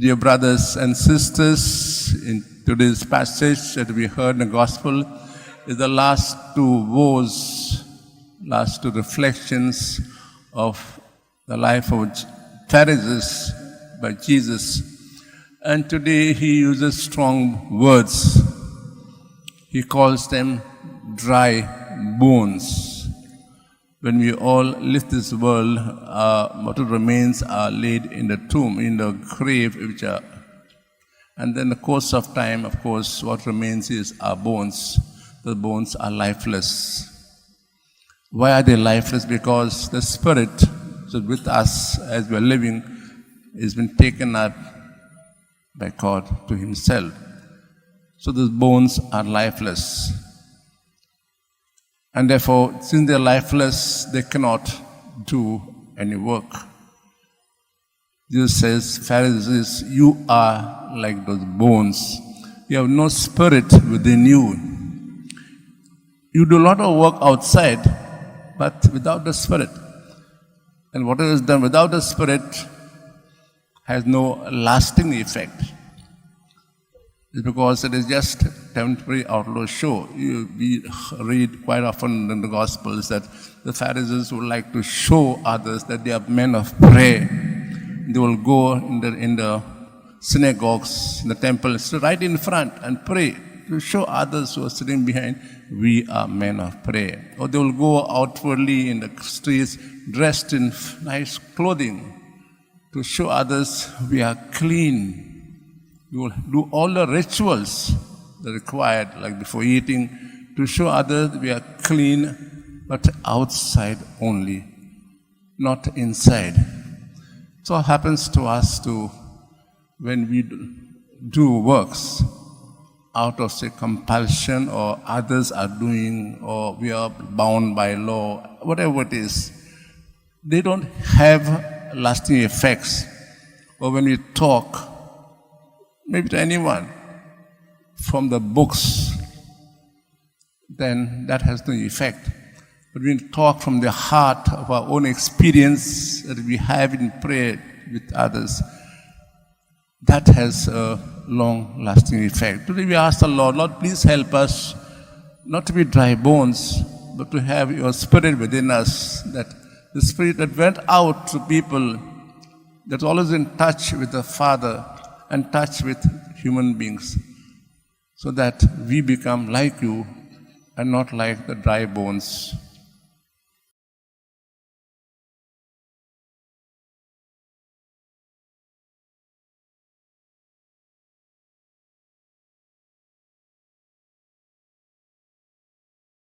Dear brothers and sisters, in today's passage that we heard in the Gospel is the last two woes, last two reflections of the life of Pharisees by Jesus. And today he uses strong words. He calls them dry bones. When we all leave this world, mortal remains are laid in the tomb, in the grave, and then in the course of time, of course, what remains is our bones. The bones are lifeless. Why are they lifeless? Because the spirit with us as we are living has been taken up by God to Himself. So those bones are lifeless. And therefore, since they are lifeless, they cannot do any work. Jesus says, Pharisees, you are like those bones. You have no spirit within you. You do a lot of work outside, but without the spirit. And what is done without the spirit has no lasting effect. It's because it is just temporary outdoor show. We read quite often in the Gospels that the Pharisees would like to show others that they are men of prayer. They will go in the synagogues, in the temples, right in front and pray to show others who are sitting behind, we are men of prayer. Or they will go outwardly in the streets dressed in nice clothing to show others we are clean. You will do all the rituals that are required, like before eating, to show others we are clean, but outside only, not inside. So it happens to us too when we do works out of, say, compulsion, or others are doing, or we are bound by law, whatever it is. They don't have lasting effects. Or when we talk, maybe to anyone, from the books, then that has no effect. But when we talk from the heart of our own experience that we have in prayer with others, that has a long-lasting effect. Today we ask the Lord, Lord, please help us not to be dry bones, but to have your spirit within us, that the spirit that went out to people, that's always in touch with the Father, and touch with human beings, so that we become like you and not like the dry bones.